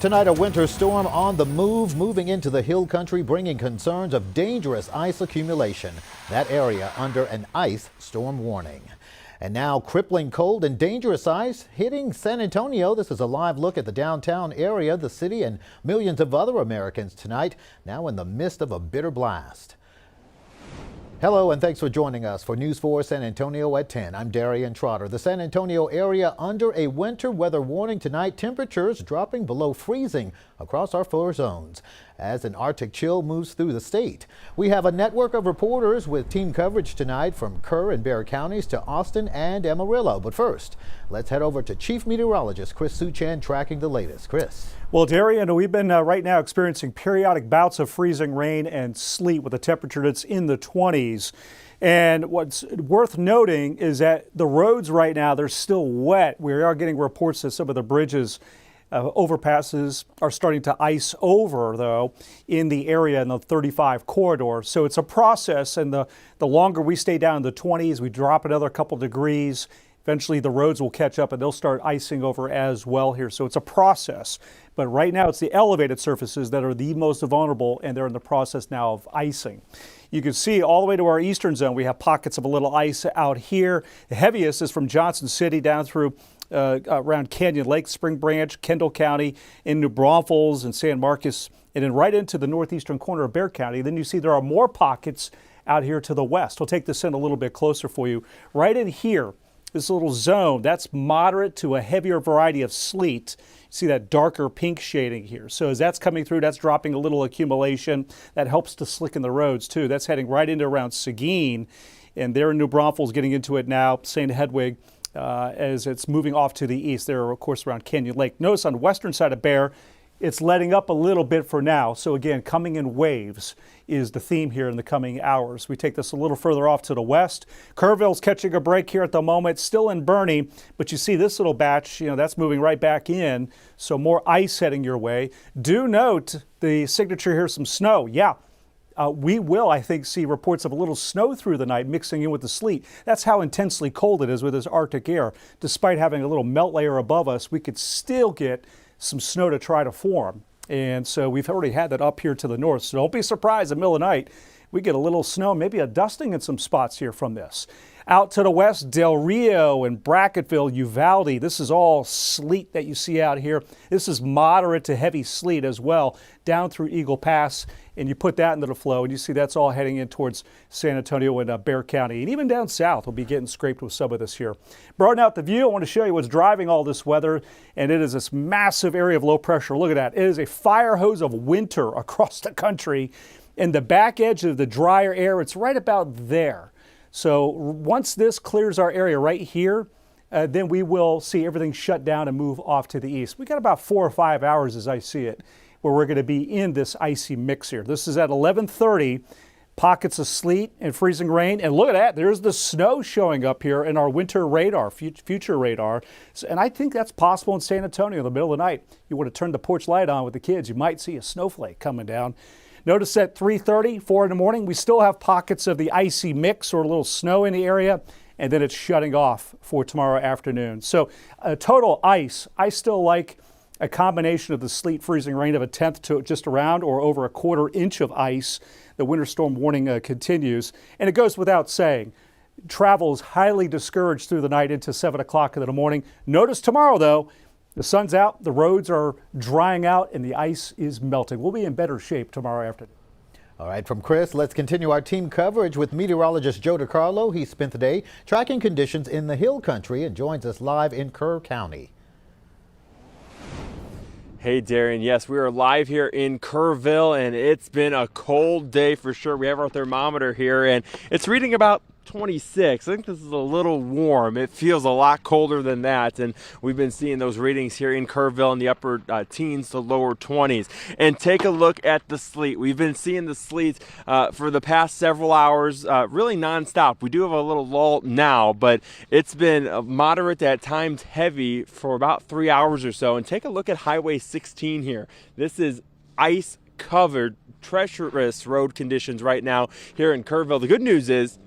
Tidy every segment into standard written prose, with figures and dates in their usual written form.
Tonight, a winter storm on the move, moving into the hill country, bringing concerns of dangerous ice accumulation. That area under an ice storm warning. And now, crippling cold and dangerous ice hitting San Antonio. This is a live look at the downtown area, the city, and millions of other Americans tonight, now in the midst of a bitter blast. Hello and thanks for joining us for News 4 San Antonio at 10. I'm Darian Trotter. The San Antonio area under a winter weather warning tonight. Temperatures dropping below freezing across our 4 zones as an Arctic chill moves through the state. We have a network of reporters with team coverage tonight from Kerr and Bexar counties to Austin and Amarillo. But first, let's head over to Chief Meteorologist Chris Suchan tracking the latest. Chris. Well, Darian, we've been right now experiencing periodic bouts of freezing rain and sleet with a temperature that's in the 20s. And what's worth noting is that the roads right now, they're still wet. We are getting reports that some of the bridges, overpasses are starting to ice over, though, in the area in the 35 corridor. So it's a process, and the longer we stay down in the 20s, we drop another couple degrees. Eventually the roads will catch up and they'll start icing over as well here. So it's a process. But right now it's the elevated surfaces that are the most vulnerable, and they're in the process now of icing. You can see all the way to our eastern zone, we have pockets of a little ice out here. The heaviest is from Johnson City down through around Canyon Lake, Spring Branch, Kendall County, in New Braunfels and San Marcos, and then right into the northeastern corner of Bexar County. Then you see there are more pockets out here to the west. We'll take this in a little bit closer for you. Right in here, this little zone, that's moderate to a heavier variety of sleet. You see that darker pink shading here. So as that's coming through, that's dropping a little accumulation. That helps to slicken the roads too. That's heading right into around Seguin, and there in New Braunfels getting into it now, St. Hedwig, as it's moving off to the east. There, of course, around Canyon Lake. Notice on the western side of Bexar, it's letting up a little bit for now. So again, coming in waves is the theme here in the coming hours. We take this a little further off to the west. Kerrville's catching a break here at the moment, still in Bernie, but you see this little batch, that's moving right back in. So more ice heading your way. Do note the signature here, some snow. Yeah. We will, I think, see reports of a little snow through the night mixing in with the sleet. That's how intensely cold it is with this Arctic air. Despite having a little melt layer above us, we could still get some snow to try to form. And so we've already had that up here to the north. So don't be surprised in the middle of the night. We get a little snow, maybe a dusting in some spots here from this. Out to the west, Del Rio and Bracketville, Uvalde. This is all sleet that you see out here. This is moderate to heavy sleet as well down through Eagle Pass. And you put that into the flow, and you see that's all heading in towards San Antonio and Bexar County. And even down south, we'll be getting scraped with some of this here. Broaden out the view, I want to show you what's driving all this weather. And it is this massive area of low pressure. Look at that. It is a fire hose of winter across the country. And the back edge of the drier air, it's right about there. So once this clears our area right here, then we will see everything shut down and move off to the east. We got about 4 or 5 hours as I see it, where we're going to be in this icy mix here. This is at 11:30, pockets of sleet and freezing rain. And look at that, there's the snow showing up here in our winter radar, future radar. And I think that's possible in San Antonio in the middle of the night. You want to turn the porch light on with the kids, you might see a snowflake coming down. Notice at 3:30, 4 in the morning, we still have pockets of the icy mix or a little snow in the area, and then it's shutting off for tomorrow afternoon. So total ice, I still like a combination of the sleet freezing rain of 1/10 to just around or over a 1/4 inch of ice. The winter storm warning continues, and it goes without saying. Travel is highly discouraged through the night into 7 o'clock in the morning. Notice tomorrow, though, the sun's out, the roads are drying out, and the ice is melting. We'll be in better shape tomorrow afternoon. All right, from Chris, let's continue our team coverage with meteorologist Joe DiCarlo. He spent the day tracking conditions in the hill country and joins us live in Kerr County. Hey Darian, yes, we are live here in Kerrville, and it's been a cold day for sure. We have our thermometer here, and it's reading about 26. I think this is a little warm. It feels a lot colder than that, and we've been seeing those readings here in Kerrville in the upper teens to lower 20s. And take a look at the sleet. We've been seeing the sleet for the past several hours, really nonstop. We do have a little lull now, but it's been moderate at times heavy for about 3 hours or so. And take a look at Highway 16 here. This is ice covered, treacherous road conditions right now here in Kerrville. The good news is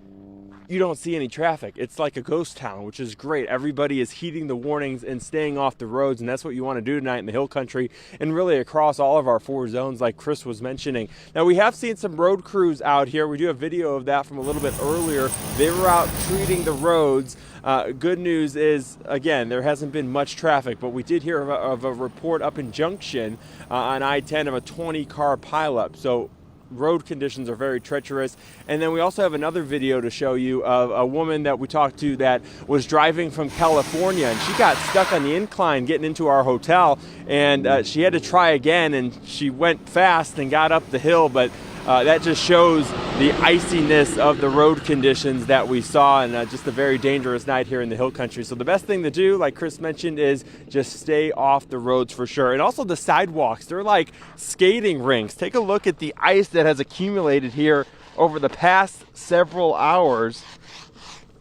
you don't see any traffic. It's like a ghost town, which is great. Everybody is heeding the warnings and staying off the roads, and that's what you want to do tonight in the Hill Country and really across all of our 4 zones like Chris was mentioning. Now, we have seen some road crews out here. We do have video of that from a little bit earlier. They were out treating the roads. Good news is, again, there hasn't been much traffic, but we did hear of a report up in Junction on I-10 of a 20-car pileup. So road conditions are very treacherous. And then we also have another video to show you of a woman that we talked to that was driving from California, and she got stuck on the incline getting into our hotel, and she had to try again, and she went fast and got up the hill, but that just shows the iciness of the road conditions that we saw, and just a very dangerous night here in the Hill Country. So the best thing to do, like Chris mentioned, is just stay off the roads for sure. And also the sidewalks, they're like skating rinks. Take a look at the ice that has accumulated here over the past several hours.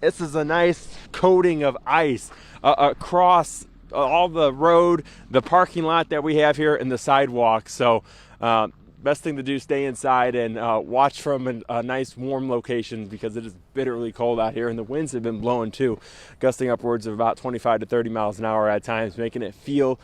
This is a nice coating of ice across all the road, the parking lot that we have here, and the sidewalks. So best thing to do, stay inside and watch from a nice warm location, because it is bitterly cold out here, and the winds have been blowing too, gusting upwards of about 25 to 30 miles an hour at times, making it feel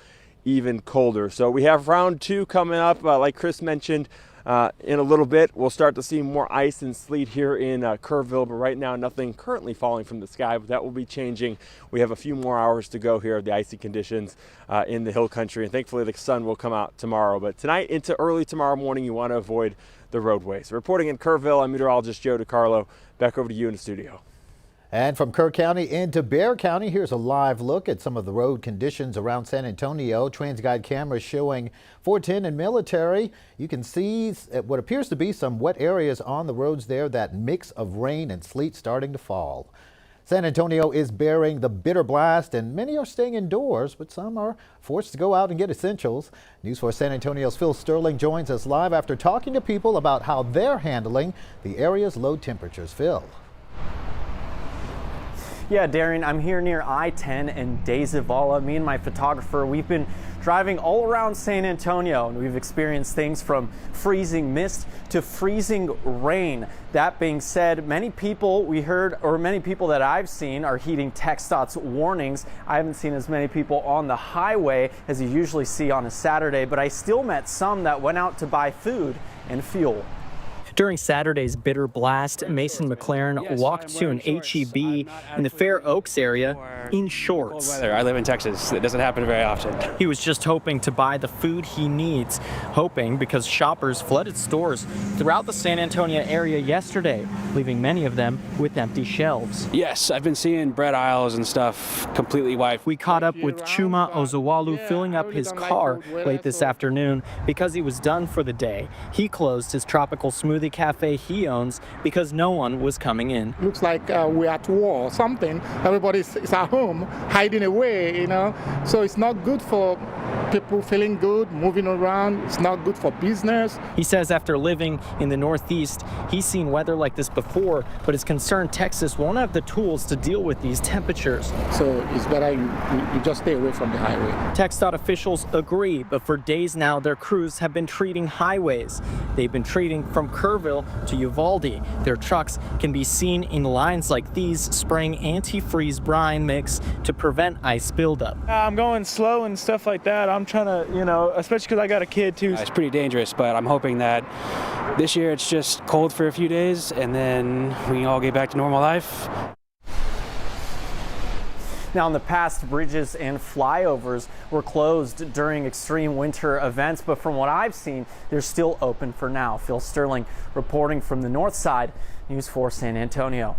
even colder. So we have round 2 coming up, like Chris mentioned. In a little bit, we'll start to see more ice and sleet here in Kerrville, but right now nothing currently falling from the sky, but that will be changing. We have a few more hours to go here of the icy conditions in the Hill Country, and thankfully the sun will come out tomorrow. But tonight into early tomorrow morning, you want to avoid the roadways. Reporting in Kerrville, I'm meteorologist Joe DiCarlo. Back over to you in the studio. And from Kerr County into Bexar County, here's a live look at some of the road conditions around San Antonio. TransGuide cameras showing 410 and Military. You can see what appears to be some wet areas on the roads there, that mix of rain and sleet starting to fall. San Antonio is bearing the bitter blast, and many are staying indoors, but some are forced to go out and get essentials. News 4 San Antonio's Phil Sterling joins us live after talking to people about how they're handling the area's low temperatures. Phil. Yeah, Darian, I'm here near I-10 and De Zavala. Me and my photographer, we've been driving all around San Antonio, and we've experienced things from freezing mist to freezing rain. That being said, many people that I've seen are heeding TxDOT's warnings. I haven't seen as many people on the highway as you usually see on a Saturday, but I still met some that went out to buy food and fuel. During Saturday's bitter blast, Mason McLaren walked to an H-E-B in the Fair Oaks area in shorts. I live in Texas. It doesn't happen very often. He was just hoping to buy the food he needs, hoping because shoppers flooded stores throughout the San Antonio area yesterday, leaving many of them with empty shelves. Yes, I've been seeing bread aisles and stuff completely wiped. We caught up with Chuma Ozawalu filling up his car late this afternoon because he was done for the day. He closed his tropical smoothie cafe he owns because no one was coming in. Looks like we're at war or something. Everybody's at home hiding away, you know, so it's not good for people feeling good, moving around. It's not good for business. He says after living in the Northeast, he's seen weather like this before, but is concerned Texas won't have the tools to deal with these temperatures. So it's better you just stay away from the highway. TxDOT officials agree, but for days now, their crews have been treating highways. They've been treating from Kerrville to Uvalde. Their trucks can be seen in lines like these, spraying antifreeze brine mix to prevent ice buildup. I'm going slow and stuff like that. I'm trying to, you know, especially because I got a kid too. It's pretty dangerous, but I'm hoping that this year it's just cold for a few days and then we can all get back to normal life. Now, in the past, bridges and flyovers were closed during extreme winter events, but from what I've seen, they're still open for now. Phil Sterling reporting from the north side, News 4 San Antonio.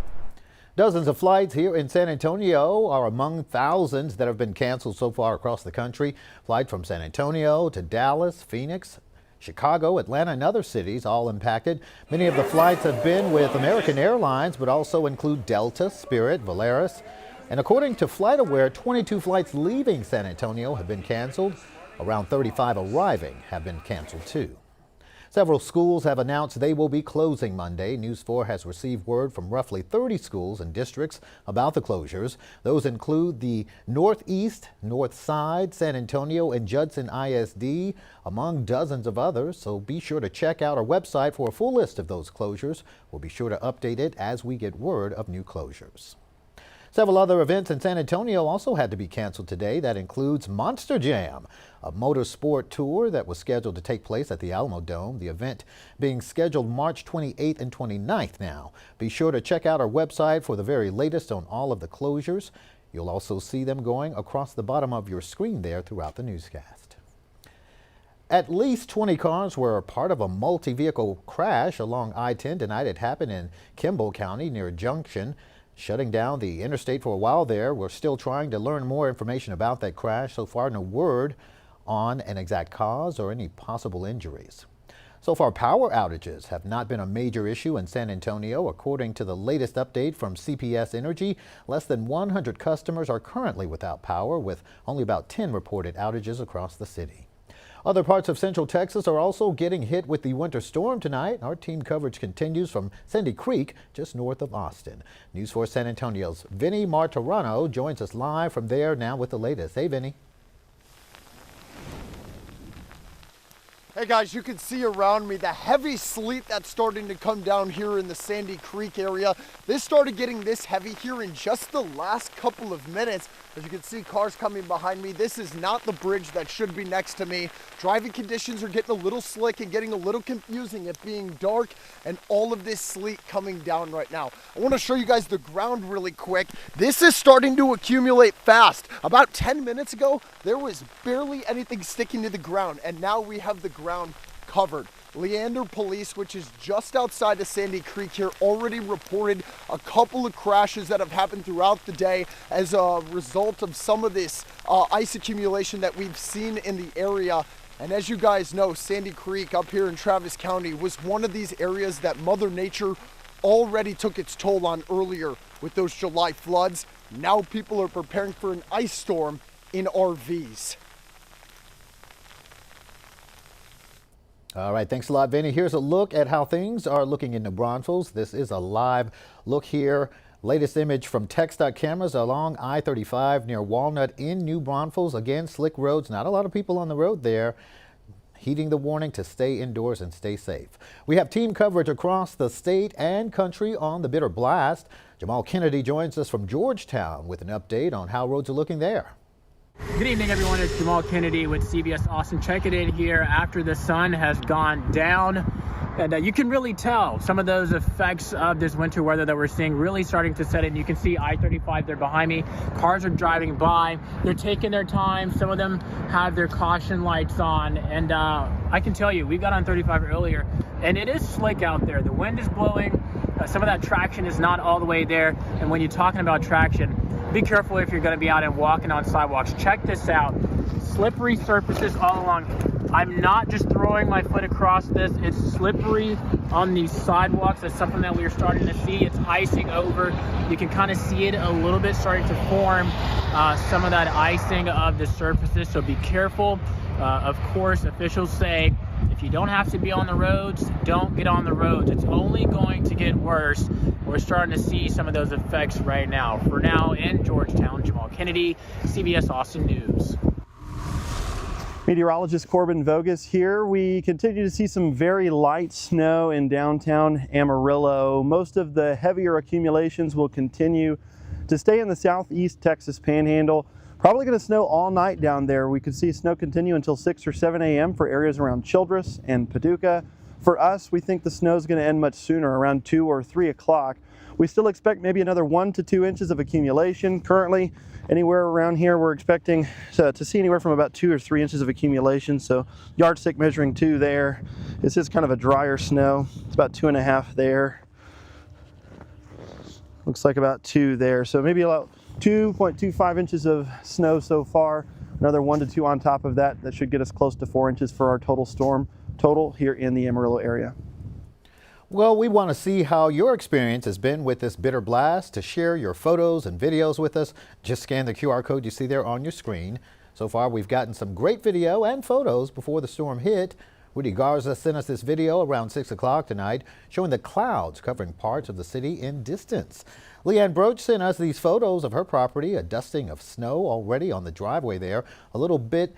Dozens of flights here in San Antonio are among thousands that have been canceled so far across the country. Flights from San Antonio to Dallas, Phoenix, Chicago, Atlanta, and other cities all impacted. Many of the flights have been with American Airlines, but also include Delta, Spirit, Volaris. And according to FlightAware, 22 flights leaving San Antonio have been canceled. Around 35 arriving have been canceled too. Several schools have announced they will be closing Monday. News 4 has received word from roughly 30 schools and districts about the closures. Those include the Northeast, North Side, San Antonio, and Judson ISD, among dozens of others. So be sure to check out our website for a full list of those closures. We'll be sure to update it as we get word of new closures. Several other events in San Antonio also had to be canceled today. That includes Monster Jam, a motorsport tour that was scheduled to take place at the Alamo Dome. The event being scheduled March 28th and 29th now. Be sure to check out our website for the very latest on all of the closures. You'll also see them going across the bottom of your screen there throughout the newscast. At least 20 cars were part of a multi-vehicle crash along I-10 tonight. It happened in Kimball County near Junction, shutting down the interstate for a while there. We're still trying to learn more information about that crash. So far, no word on an exact cause or any possible injuries. So far, power outages have not been a major issue in San Antonio. According to the latest update from CPS Energy, less than 100 customers are currently without power, with only about 10 reported outages across the city. Other parts of Central Texas are also getting hit with the winter storm tonight. Our team coverage continues from Sandy Creek, just north of Austin. News 4 San Antonio's Vinny Martorano joins us live from there now with the latest. Hey, Vinny. Hey guys, you can see around me the heavy sleet that's starting to come down here in the Sandy Creek area. This started getting this heavy here in just the last couple of minutes. As you can see, cars coming behind me. This is not the bridge that should be next to me. Driving conditions are getting a little slick and getting a little confusing, it being dark and all of this sleet coming down right now. I want to show you guys the ground really quick. This is starting to accumulate fast. About 10 minutes ago, there was barely anything sticking to the ground, and now we have the ground covered. Leander Police, which is just outside of Sandy Creek here, already reported a couple of crashes that have happened throughout the day as a result of some of this ice accumulation that we've seen in the area. And as you guys know, Sandy Creek up here in Travis County was one of these areas that Mother Nature already took its toll on earlier with those July floods. Now people are preparing for an ice storm in RVs. All right, thanks a lot, Vinny. Here's a look at how things are looking in New Braunfels. This is a live look here. Latest image from TxDOT cameras along I-35 near Walnut in New Braunfels. Again, slick roads, not a lot of people on the road there. Heeding the warning to stay indoors and stay safe. We have team coverage across the state and country on the bitter blast. Jamal Kennedy joins us from Georgetown with an update on how roads are looking there. Good evening, everyone. It's Jamal Kennedy with CBS Austin. Checking in here after the sun has gone down. And you can really tell some of those effects of this winter weather that we're seeing really starting to set in. You can see I-35 there behind me. Cars are driving by. They're taking their time. Some of them have their caution lights on. And I can tell you, we got on 35 earlier, and it is slick out there. The wind is blowing. Some of that traction is not all the way there. And when you're talking about traction, be careful if you're going to be out and walking on sidewalks. Check this out. Slippery surfaces all along. I'm not just throwing my foot across this. It's slippery on these sidewalks. That's something that we're starting to see. It's icing over. You can kind of see it a little bit starting to form some of that icing of the surfaces. So be careful. Of course, officials say if you don't have to be on the roads, don't get on the roads. It's only going to get worse. We're starting to see some of those effects right now. For now, in Georgetown, Jamal Kennedy, CBS Austin News. Meteorologist Corbin Vogus here. We continue to see some very light snow in downtown Amarillo. Most of the heavier accumulations will continue to stay in the southeast Texas panhandle. Probably going to snow all night down there. We could see snow continue until 6 or 7 a.m. for areas around Childress and Paducah. For us, we think the snow is going to end much sooner, around 2 or 3 o'clock. We still expect maybe another 1 to 2 inches of accumulation. Currently, anywhere around here, we're expecting to see anywhere from about 2 or 3 inches of accumulation. So yardstick measuring 2 there. This is kind of a drier snow. It's about 2.5 there. Looks like about 2 there. So maybe about 2.25 inches of snow so far. Another 1 to 2 on top of that. That should get us close to 4 inches for our total storm total here in the Amarillo area. Well, we want to see how your experience has been with this bitter blast. To share your photos and videos with us, just scan the QR code you see there on your screen. So far, we've gotten some great video and photos before the storm hit. Woody Garza sent us this video around 6 o'clock tonight showing the clouds covering parts of the city in distance. Leanne Broach sent us these photos of her property, a dusting of snow already on the driveway there. A little bit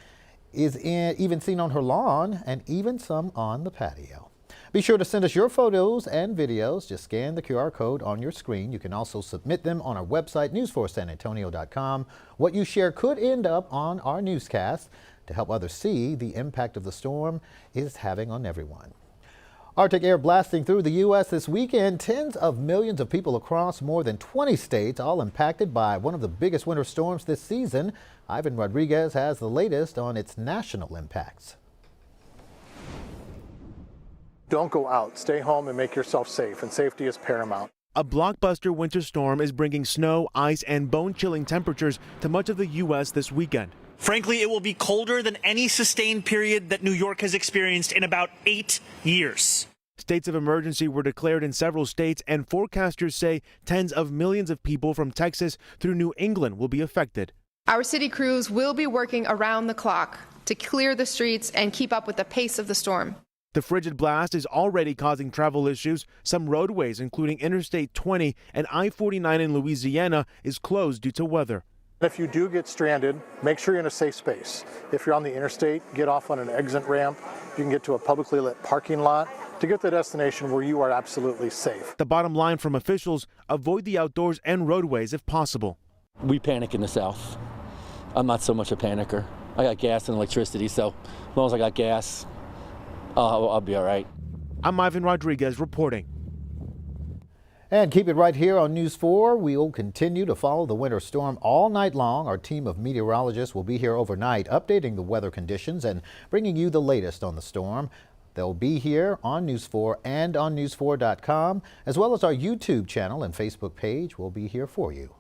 is even seen on her lawn and even some on the patio. Be sure to send us your photos and videos. Just scan the QR code on your screen. You can also submit them on our website, news4sanantonio.com. What you share could end up on our newscast to help others see the impact of the storm is having on everyone. Arctic air blasting through the U.S. this weekend. Tens of millions of people across more than 20 states, all impacted by one of the biggest winter storms this season. Ivan Rodriguez has the latest on its national impacts. Don't go out. Stay home and make yourself safe, and safety is paramount. A blockbuster winter storm is bringing snow, ice, and bone-chilling temperatures to much of the U.S. this weekend. Frankly, it will be colder than any sustained period that New York has experienced in about 8 years. States of emergency were declared in several states, and forecasters say tens of millions of people from Texas through New England will be affected. Our city crews will be working around the clock to clear the streets and keep up with the pace of the storm. The frigid blast is already causing travel issues. Some roadways, including Interstate 20 and I-49 in Louisiana, is closed due to weather. If you do get stranded, make sure you're in a safe space. If you're on the interstate, get off on an exit ramp. You can get to a publicly lit parking lot to get to the destination where you are absolutely safe. The bottom line from officials, avoid the outdoors and roadways if possible. We panic in the South. I'm not so much a panicker. I got gas and electricity, so as long as I got gas, I'll be all right. I'm Ivan Rodriguez reporting. And keep it right here on News 4. We'll continue to follow the winter storm all night long. Our team of meteorologists will be here overnight, updating the weather conditions and bringing you the latest on the storm. They'll be here on News 4 and on news4.com, as well as our YouTube channel and Facebook page will be here for you.